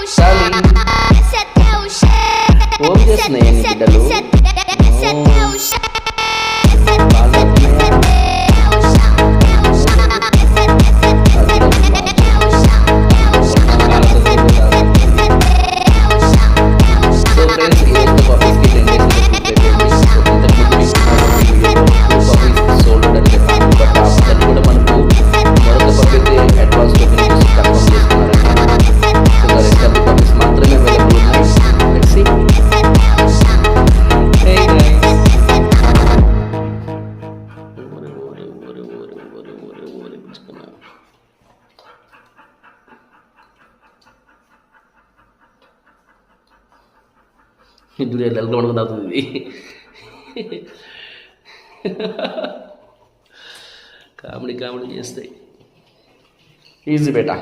చాలి ఫోన్ చేస్తున్నాయి నీ బిడ్డలు ఇప్పుడు ఎల్లగా ఉండదు కామెడీ చేస్తాయి ఈజీ బేటా.